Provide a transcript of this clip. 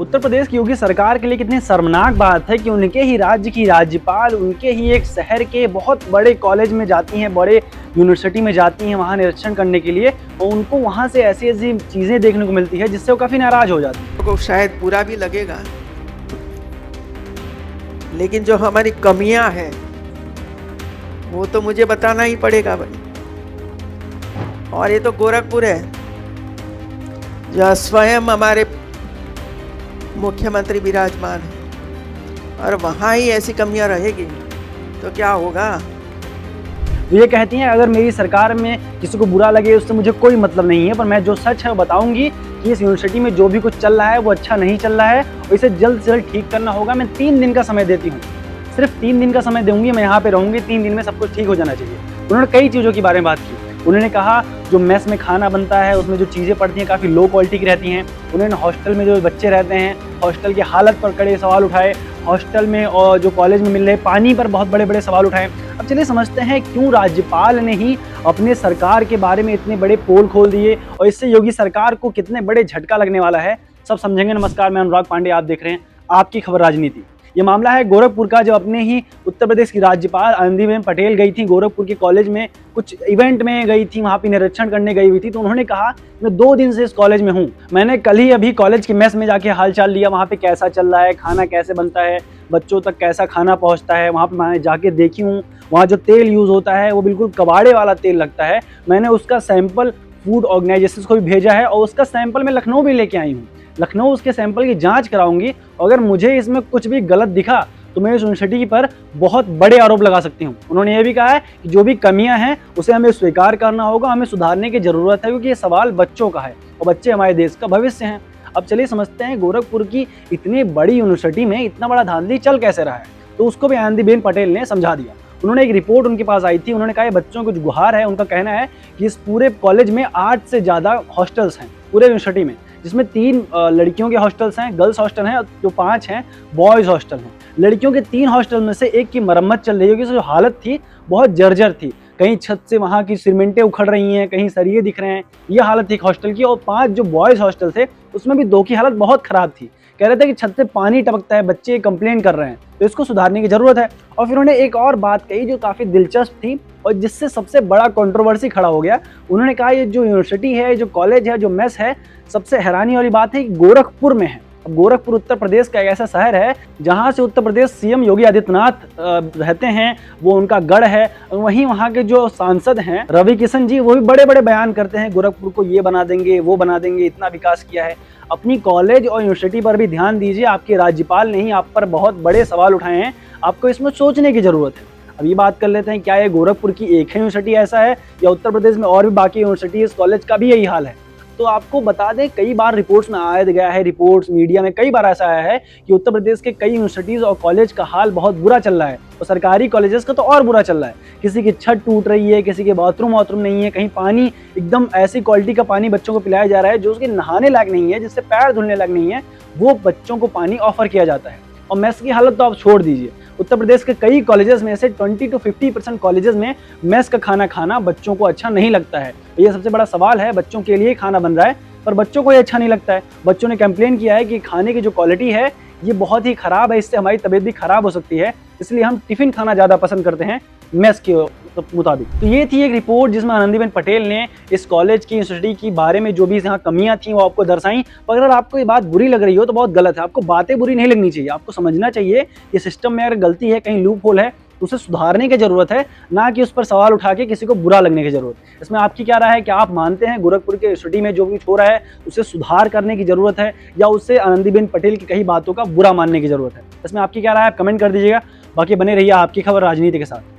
उत्तर प्रदेश की योगी सरकार के लिए कितनी शर्मनाक बात है कि उनके ही राज्य की राज्यपाल उनके ही एक शहर के बहुत बड़े कॉलेज में जाती हैं, बड़े यूनिवर्सिटी में जाती हैं वहाँ निरीक्षण करने के लिए, और उनको वहाँ से ऐसी ऐसी चीज़ें देखने को मिलती है जिससे वो काफ़ी नाराज हो जाती हैं। को शायद बुरा भी लगेगा, लेकिन जो हमारी कमियां हैं वो तो मुझे बताना ही पड़ेगा भाई। और ये तो गोरखपुर है जहाँ स्वयं हमारे मुख्यमंत्री विराजमान है, और वहाँ ही ऐसी कमियां रहेगी तो क्या होगा। तो ये कहती हैं अगर मेरी सरकार में किसी को बुरा लगे उससे मुझे कोई मतलब नहीं है, पर मैं जो सच है वो बताऊंगी कि इस यूनिवर्सिटी में जो भी कुछ चल रहा है वो अच्छा नहीं चल रहा है और इसे जल्द से जल्द ठीक करना होगा। मैं 3 दिन का समय देती हूँ, सिर्फ 3 दिन का समय दूंगी, मैं यहाँ पे रहूँगी, 3 दिन में सब कुछ ठीक हो जाना चाहिए। उन्होंने कई चीज़ों के बारे में बात की। उन्होंने कहा जो मेस में खाना बनता है उसमें जो चीज़ें पड़ती हैं काफ़ी लो क्वालिटी की रहती हैं। उन्होंने हॉस्टल में जो बच्चे रहते हैं हॉस्टल की हालत पर कड़े सवाल उठाए, हॉस्टल में और जो कॉलेज में मिल रहे पानी पर बहुत बड़े बड़े सवाल उठाए। अब चलिए समझते हैं क्यों राज्यपाल ने ही अपने सरकार के बारे में इतने बड़े पोल खोल दिए और इससे योगी सरकार को कितने बड़े झटका लगने वाला है, सब समझेंगे। नमस्कार, मैं अनुराग पांडे, आप देख रहे हैं आपकी खबर राजनीति। ये मामला है गोरखपुर का, जो अपने ही उत्तर प्रदेश की राज्यपाल आनंदीबेन पटेल गई थी गोरखपुर के कॉलेज में, कुछ इवेंट में गई थी, वहाँ पे निरीक्षण करने गई हुई थी। तो उन्होंने कहा मैं 2 दिन से इस कॉलेज में हूँ, मैंने कल ही अभी कॉलेज के मेस में जाके हालचाल लिया, वहाँ पे कैसा चल रहा है, खाना कैसे बनता है, बच्चों तक कैसा खाना पहुँचता है, वहाँ पे मैं जाके देखी हूँ। वहाँ जो तेल यूज़ होता है वो बिल्कुल कबाड़े वाला तेल लगता है। मैंने उसका सैंपल फूड ऑर्गेनाइजेशन को भी भेजा है और उसका सैंपल मैं लखनऊ भी लेके आई हूँ। लखनऊ उसके सैंपल की जांच कराऊंगी, अगर मुझे इसमें कुछ भी गलत दिखा तो मैं इस यूनिवर्सिटी पर बहुत बड़े आरोप लगा सकती हूँ। उन्होंने ये भी कहा है कि जो भी कमियां हैं उसे हमें स्वीकार करना होगा, हमें सुधारने की ज़रूरत है, क्योंकि ये सवाल बच्चों का है और बच्चे हमारे देश का भविष्य हैं। अब चलिए समझते हैं गोरखपुर की इतनी बड़ी यूनिवर्सिटी में इतना बड़ा धांधली चल कैसे रहा है। तो उसको भी आनंदीबेन पटेल ने समझा दिया। उन्होंने एक रिपोर्ट उनके पास आई थी, उन्होंने कहा ये बच्चों को जो गुहार है, उनका कहना है कि इस पूरे कॉलेज में 8 से ज़्यादा हॉस्टल्स हैं पूरे यूनिवर्सिटी में, जिसमें 3 लड़कियों के हॉस्टल्स हैं, गर्ल्स हॉस्टल हैं, जो 5 हैं बॉयज़ हॉस्टल हैं। लड़कियों के 3 हॉस्टल में से एक की मरम्मत चल रही है, क्योंकि जो हालत थी बहुत जर्जर थी, कहीं छत से वहाँ की सीमेंटें उखड़ रही हैं, कहीं सरिये दिख रहे हैं, ये हालत थी हॉस्टल की। और 5 जो बॉयज़ हॉस्टल थे उसमें भी 2 की हालत बहुत ख़राब थी, कह रहे थे कि छत से पानी टपकता है, बच्चे कंप्लेन कर रहे हैं, तो इसको सुधारने की ज़रूरत है। और फिर उन्होंने एक और बात कही जो काफ़ी दिलचस्प थी और जिससे सबसे बड़ा कंट्रोवर्सी खड़ा हो गया। उन्होंने कहा ये जो यूनिवर्सिटी है, जो कॉलेज है, जो मेस है, सबसे हैरानी वाली बात है कि गोरखपुर में है। अब गोरखपुर उत्तर प्रदेश का एक ऐसा शहर है जहाँ से उत्तर प्रदेश सीएम योगी आदित्यनाथ रहते हैं, वो उनका गढ़ है। वहीं वहाँ के जो सांसद हैं रवि किशन जी, वो भी बड़े बड़े बयान करते हैं, गोरखपुर को ये बना देंगे, वो बना देंगे, इतना विकास किया है। अपनी कॉलेज और यूनिवर्सिटी पर भी ध्यान दीजिए, आपके राज्यपाल ने ही आप पर बहुत बड़े सवाल उठाए हैं, आपको इसमें सोचने की ज़रूरत है। अब ये बात कर लेते हैं, क्या ये गोरखपुर की एक ही यूनिवर्सिटी ऐसा है या उत्तर प्रदेश में और भी बाकी यूनिवर्सिटी, इस कॉलेज का भी यही हाल है। तो आपको बता दें, कई बार रिपोर्ट्स में आया गया है, रिपोर्ट्स मीडिया में कई बार ऐसा आया है कि उत्तर प्रदेश के कई यूनिवर्सिटीज़ और कॉलेज का हाल बहुत बुरा चल रहा है, और सरकारी कॉलेजेस का तो और बुरा चल रहा है। किसी की छत टूट रही है, किसी के बाथरूम नहीं है, कहीं पानी एकदम ऐसी क्वालिटी का पानी बच्चों को पिलाया जा रहा है जो उसके नहाने लायक नहीं है, जिससे पैर धुलने लायक नहीं है, वो बच्चों को पानी ऑफर किया जाता है। और मेस की हालत तो आप छोड़ दीजिए, उत्तर प्रदेश के कई कॉलेजेस में से 20 to 50% कॉलेजेस में मेस का खाना खाना बच्चों को अच्छा नहीं लगता है। ये सबसे बड़ा सवाल है, बच्चों के लिए खाना बन रहा है पर बच्चों को ये अच्छा नहीं लगता है। बच्चों ने कंप्लेन किया है कि खाने की जो क्वालिटी है ये बहुत ही ख़राब है, इससे हमारी तबीयत भी ख़राब हो सकती है, इसलिए हम टिफ़िन खाना ज़्यादा पसंद करते हैं मेस के मुताबिक। तो ये थी एक रिपोर्ट जिसमें आनंदीबेन पटेल ने इस कॉलेज की, यूनिवर्सिटी के बारे में जो भी यहाँ कमियां थी वो आपको दर्शाई। पर अगर आपको ये बात बुरी लग रही हो तो बहुत गलत है, आपको बातें बुरी नहीं लगनी चाहिए, आपको समझना चाहिए कि सिस्टम में अगर गलती है, कहीं लूप होल है, उसे सुधारने की ज़रूरत है, ना कि उस पर सवाल उठा के किसी को बुरा लगने की ज़रूरत। इसमें आपकी क्या राय है? क्या आप मानते हैं गोरखपुर के यूनिवर्सिटी में जो कुछ हो रहा है उसे सुधार करने की ज़रूरत है, या उससे आनंदीबेन पटेल की कई बातों का बुरा मानने की ज़रूरत है? इसमें आपकी क्या राय है? आप कमेंट कर दीजिएगा। बाकी बने रहिए आपकी खबर राजनीति के साथ।